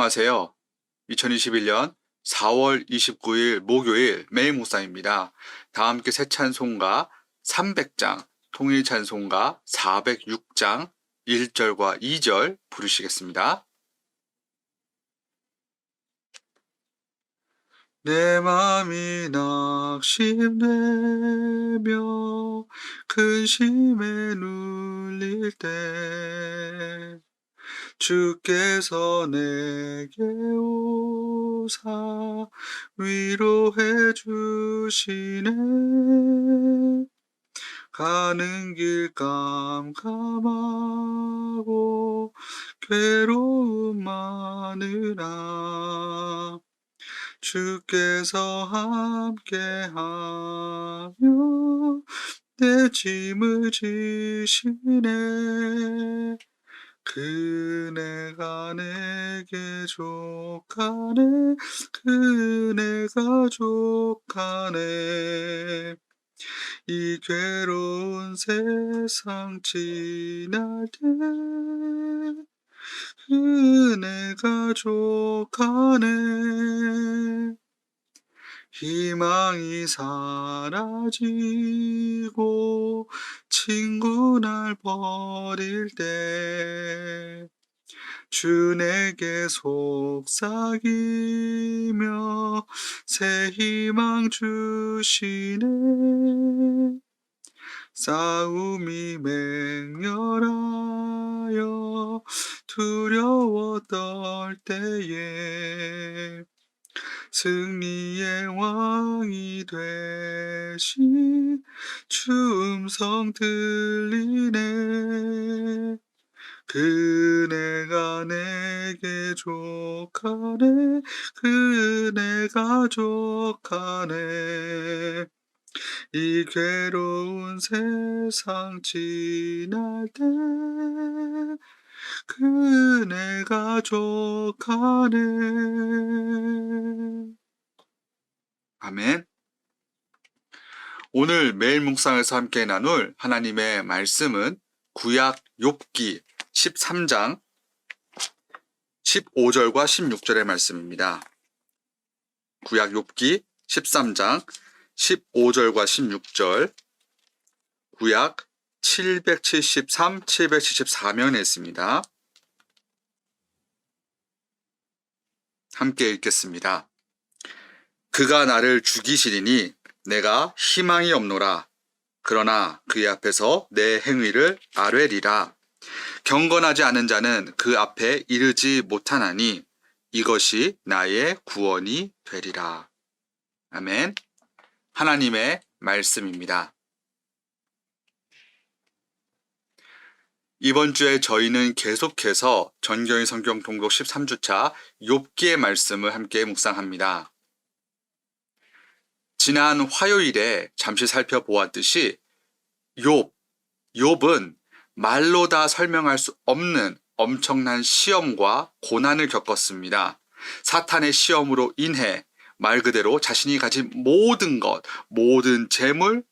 안녕하세요. 2021년 4월 29일 목요일 매일 묵상입니다. 다 함께 새 찬송가 300장, 통일 찬송가 406장 1절과 2절 부르시겠습니다. 내 맘이 낙심되며 근심에 눌릴 때 주께서 내게 오사 위로해 주시네. 가는 길 깜깜하고 괴로움 많으나 주께서 함께하며 내 짐을 지시네. 그네가 내게 족하네. 그네가 족하네. 이 괴로운 세상 지날 때 그네가 족하네. 희망이 사라지고 친구 날 버릴 때 주 내게 속삭이며 새 희망 주시네. 싸움이 맹렬하여 두려워 떨 때에 승리의 왕이 되신 주 음성 들리네. 그네가 내게 족하네. 그네가 족하네. 이 괴로운 세상 지날 때 그네가 족하네. 아멘. 오늘 매일 묵상에서 함께 나눌 하나님의 말씀은 구약 욥기 13장 15절과 16절의 말씀입니다. 구약 욥기 13장 15절과 16절, 구약 773, 774면에 있습니다. 함께 읽겠습니다. 그가 나를 죽이시리니 내가 희망이 없노라. 그러나 그의 앞에서 내 행위를 아뢰리라. 경건하지 않은 자는 그 앞에 이르지 못하나니 이것이 나의 구원이 되리라. 아멘. 하나님의 말씀입니다. 이번 주에 저희는 계속해서 전경의 성경 통독 13주차 욥기의 말씀을 함께 묵상합니다. 지난 화요일에 잠시 살펴보았듯이 욥은 말로 다 설명할 수 없는 엄청난 시험과 고난을 겪었습니다. 사탄의 시험으로 인해 말 그대로 자신이 가진 모든 것, 모든 재물,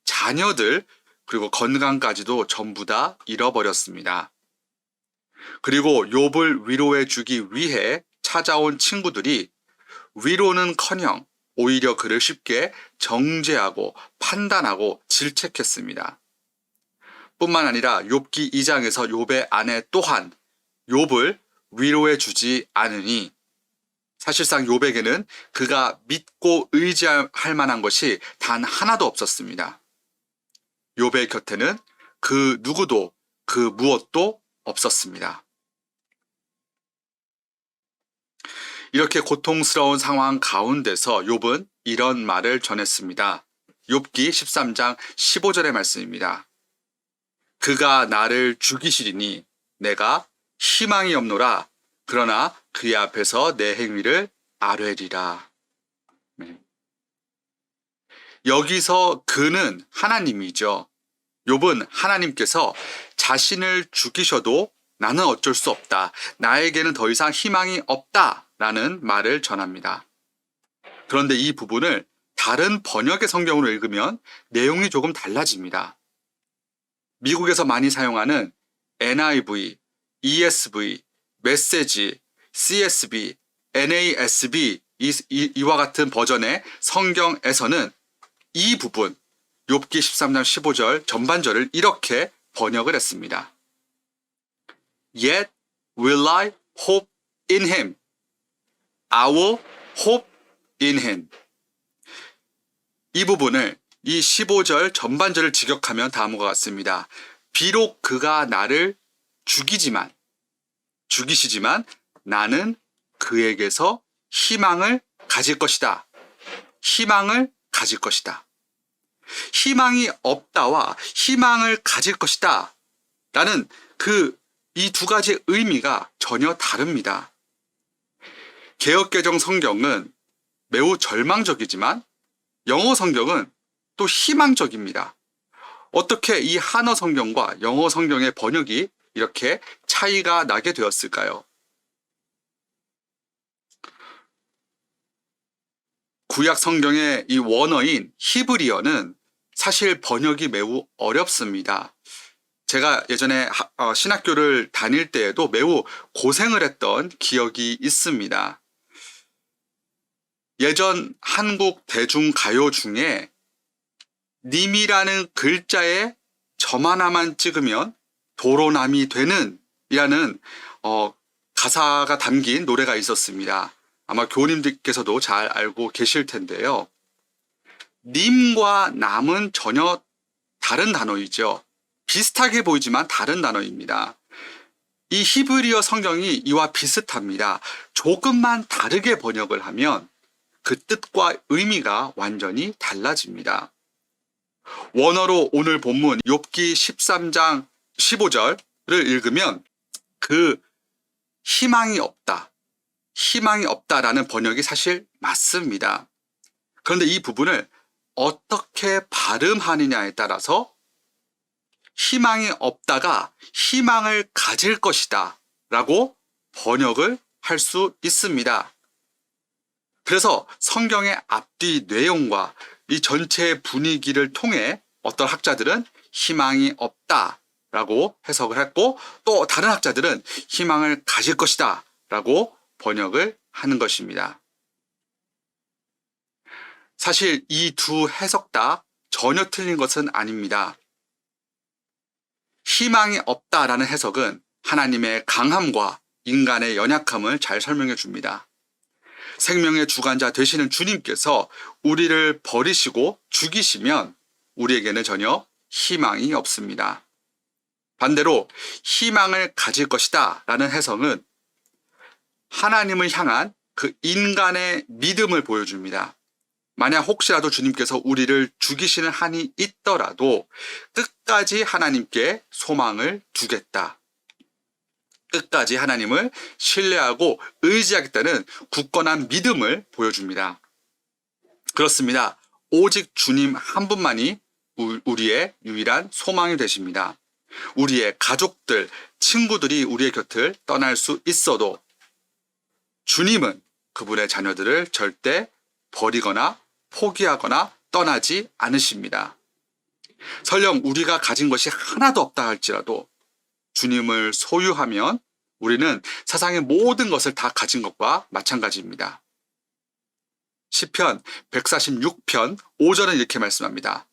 자녀들, 그리고 건강까지도 전부 다 잃어버렸습니다. 그리고 욥을 위로해 주기 위해 찾아온 친구들이 위로는커녕 오히려 그를 쉽게 정죄하고 판단하고 질책했습니다. 뿐만 아니라 욥기 2장에서 욥의 아내 또한 욥을 위로해 주지 않으니 사실상 욥에게는 그가 믿고 의지할 만한 것이 단 하나도 없었습니다. 욥의 곁에는 그 누구도 그 무엇도 없었습니다. 이렇게 고통스러운 상황 가운데서 욥은 이런 말을 전했습니다. 욥기 13장 15절의 말씀입니다. 그가 나를 죽이시리니 내가 희망이 없노라. 그러나 그의 앞에서 내 행위를 아뢰리라. 여기서 그는 하나님이죠. 욥은 하나님께서 자신을 죽이셔도 나는 어쩔 수 없다. 나에게는 더 이상 희망이 없다. 라는 말을 전합니다. 그런데 이 부분을 다른 번역의 성경으로 읽으면 내용이 조금 달라집니다. 미국에서 많이 사용하는 NIV, ESV, 메시지 CSB, NASB 이와 같은 버전의 성경에서는 이 부분 욥기 13장 15절 전반절을 이렇게 번역을 했습니다. Yet will I hope in him. I will hope in him. 이 부분을 이 15절 전반절을 직역하면 다음과 같습니다. 비록 그가 나를 죽이시지만 나는 그에게서 희망을 가질 것이다. 희망을 가질 것이다. 희망이 없다와 희망을 가질 것이다. 라는 이 두 가지의 의미가 전혀 다릅니다. 개역개정 성경은 매우 절망적이지만 영어 성경은 또 희망적입니다. 어떻게 이 한어 성경과 영어 성경의 번역이 이렇게 차이가 나게 되었을까요? 구약 성경의 이 원어인 히브리어는 사실 번역이 매우 어렵습니다. 제가 예전에 신학교를 다닐 때에도 매우 고생을 했던 기억이 있습니다. 예전 한국 대중가요 중에 님이라는 글자에 점 하나만 찍으면 도로남이 되는 이라는 가사가 담긴 노래가 있었습니다. 아마 교우님들께서도 잘 알고 계실 텐데요. 님과 남은 전혀 다른 단어이죠. 비슷하게 보이지만 다른 단어입니다. 이 히브리어 성경이 이와 비슷합니다. 조금만 다르게 번역을 하면 그 뜻과 의미가 완전히 달라집니다. 원어로 오늘 본문 욥기 13장 15절을 읽으면 그 희망이 없다라는 번역이 사실 맞습니다. 그런데 이 부분을 어떻게 발음하느냐에 따라서 희망이 없다가 희망을 가질 것이다 라고 번역을 할 수 있습니다. 그래서 성경의 앞뒤 내용과 이 전체 분위기를 통해 어떤 학자들은 희망이 없다라고 해석을 했고 또 다른 학자들은 희망을 가질 것이다 라고 번역을 하는 것입니다. 사실 이 두 해석 다 전혀 틀린 것은 아닙니다. 희망이 없다라는 해석은 하나님의 강함과 인간의 연약함을 잘 설명해 줍니다. 생명의 주관자 되시는 주님께서 우리를 버리시고 죽이시면 우리에게는 전혀 희망이 없습니다. 반대로 희망을 가질 것이다 라는 해석은 하나님을 향한 그 인간의 믿음을 보여줍니다. 만약 혹시라도 주님께서 우리를 죽이시는 한이 있더라도 끝까지 하나님께 소망을 두겠다. 끝까지 하나님을 신뢰하고 의지하겠다는 굳건한 믿음을 보여줍니다. 그렇습니다. 오직 주님 한 분만이 우리의 유일한 소망이 되십니다. 우리의 가족들, 친구들이 우리의 곁을 떠날 수 있어도 주님은 그분의 자녀들을 절대 버리거나 포기하거나 떠나지 않으십니다. 설령 우리가 가진 것이 하나도 없다 할지라도 주님을 소유하면 우리는 세상의 모든 것을 다 가진 것과 마찬가지입니다. 시편 146편 5절은 이렇게 말씀합니다.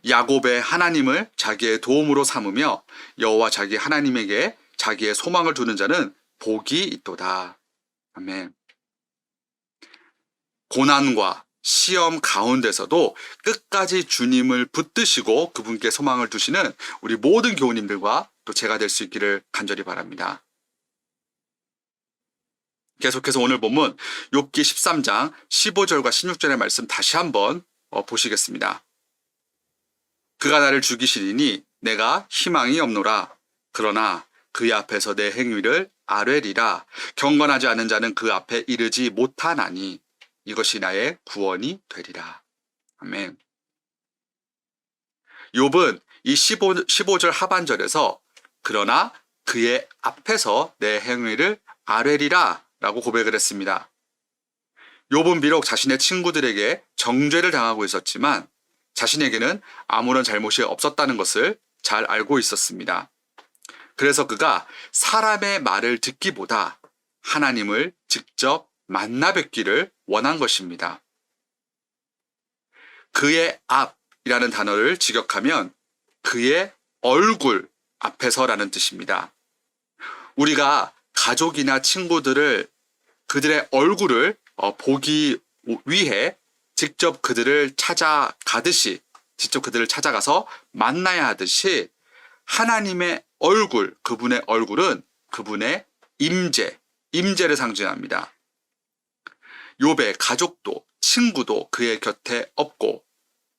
야곱의 하나님을 자기의 도움으로 삼으며 여호와 자기 하나님에게 자기의 소망을 두는 자는 복이 있도다. 아멘. 고난과 시험 가운데서도 끝까지 주님을 붙드시고 그분께 소망을 두시는 우리 모든 교우님들과 또 제가 될 수 있기를 간절히 바랍니다. 계속해서 오늘 본문 욥기 13장 15절과 16절의 말씀 다시 한번 보시겠습니다. 그가 나를 죽이시리니 내가 희망이 없노라. 그러나 그의 앞에서 내 행위를 아뢰리라. 경건하지 않은 자는 그 앞에 이르지 못하나니 이것이 나의 구원이 되리라. 아멘. 욥은 이 15절 하반절에서 그러나 그의 앞에서 내 행위를 아뢰리라 라고 고백을 했습니다. 욥은 비록 자신의 친구들에게 정죄를 당하고 있었지만 자신에게는 아무런 잘못이 없었다는 것을 잘 알고 있었습니다. 그래서 그가 사람의 말을 듣기보다 하나님을 직접 만나 뵙기를 원한 것입니다. 그의 앞이라는 단어를 직역하면 그의 얼굴 앞에서라는 뜻입니다. 우리가 가족이나 친구들을 그들의 얼굴을 보기 위해 직접 그들을 찾아가듯이, 직접 그들을 찾아가서 만나야 하듯이 하나님의 얼굴, 그분의 얼굴은 그분의 임재를 상징합니다. 욥의 가족도 친구도 그의 곁에 없고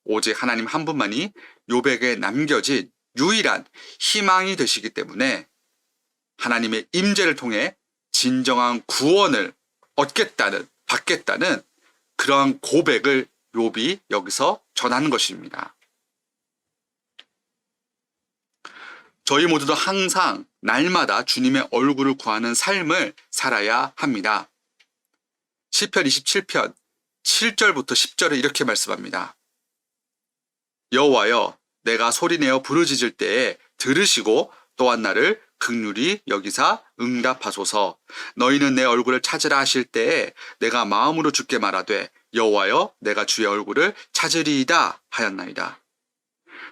오직 하나님 한 분만이 욥에게 남겨진 유일한 희망이 되시기 때문에 하나님의 임재를 통해 진정한 구원을 받겠다는 그러한 고백을 욥이 여기서 전하는 것입니다. 저희 모두도 항상 날마다 주님의 얼굴을 구하는 삶을 살아야 합니다. 시편 27편 7절부터 10절에 이렇게 말씀합니다. 여호와여, 내가 소리내어 부르짖을 때에 들으시고 또한 나를 긍휼히 여기사 응답하소서. 너희는 내 얼굴을 찾으라 하실 때에 내가 마음으로 주께 말하되 여호와여, 내가 주의 얼굴을 찾으리이다 하였나이다.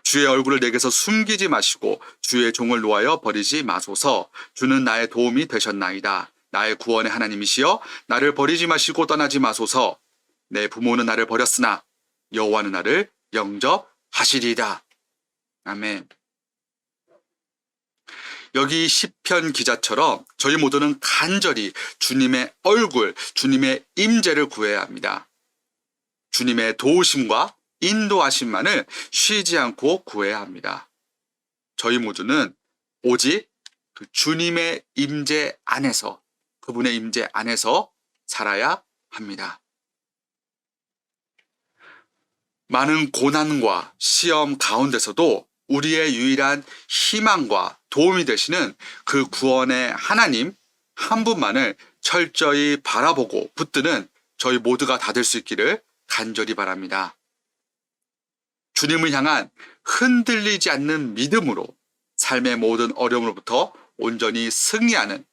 주의 얼굴을 내게서 숨기지 마시고 주의 종을 놓아여 버리지 마소서. 주는 나의 도움이 되셨나이다. 나의 구원의 하나님이시여, 나를 버리지 마시고 떠나지 마소서. 내 부모는 나를 버렸으나 여호와는 나를 영접하시리이다. 아멘. 여기 시편 기자처럼 저희 모두는 간절히 주님의 얼굴, 주님의 임재를 구해야 합니다. 주님의 도우심과 인도하심만을 쉬지 않고 구해야 합니다. 저희 모두는 오직 그 주님의 임재 안에서, 그분의 임재 안에서 살아야 합니다. 많은 고난과 시험 가운데서도 우리의 유일한 희망과 도움이 되시는 그 구원의 하나님 한 분만을 철저히 바라보고 붙드는 저희 모두가 다 될 수 있기를 간절히 바랍니다. 주님을 향한 흔들리지 않는 믿음으로 삶의 모든 어려움으로부터 온전히 승리하는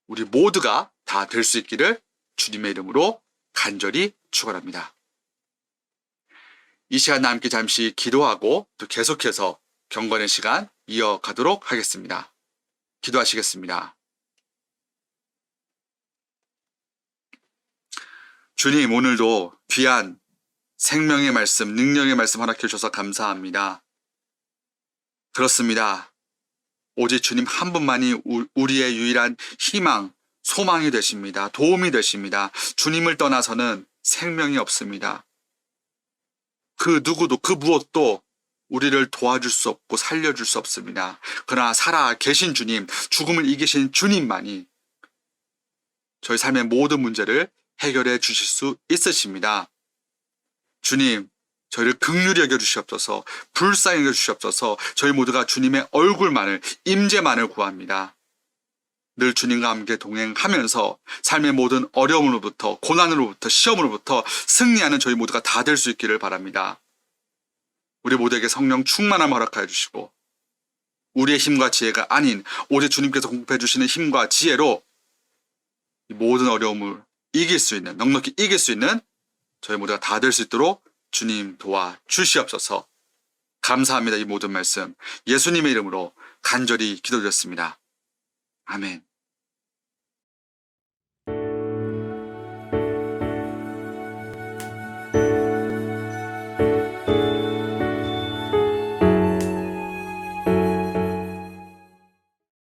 우리 모두가 다 될 수 있기를 주님의 이름으로 간절히 축원합니다. 이 시간 함께 잠시 기도하고 또 계속해서 경건의 시간 이어가도록 하겠습니다. 기도하시겠습니다. 주님, 오늘도 귀한 생명의 말씀, 능력의 말씀 허락해 주셔서 감사합니다. 그렇습니다. 오직 주님 한 분만이 우리의 유일한 희망, 소망이 되십니다. 도움이 되십니다. 주님을 떠나서는 생명이 없습니다. 그 누구도, 그 무엇도 우리를 도와줄 수 없고 살려줄 수 없습니다. 그러나 살아 계신 주님, 죽음을 이기신 주님만이 저희 삶의 모든 문제를 해결해 주실 수 있으십니다. 주님, 저희를 긍휼히 여겨주시옵소서, 불쌍히 여겨주시옵소서. 저희 모두가 주님의 얼굴만을, 임재만을 구합니다. 늘 주님과 함께 동행하면서 삶의 모든 어려움으로부터, 고난으로부터, 시험으로부터 승리하는 저희 모두가 다 될 수 있기를 바랍니다. 우리 모두에게 성령 충만함 허락하여 주시고 우리의 힘과 지혜가 아닌 오직 주님께서 공급해 주시는 힘과 지혜로 이 모든 어려움을 이길 수 있는, 넉넉히 이길 수 있는 저희 모두가 다 될 수 있도록 주님 도와 주시옵소서. 감사합니다. 이 모든 말씀 예수님의 이름으로 간절히 기도드렸습니다. 아멘.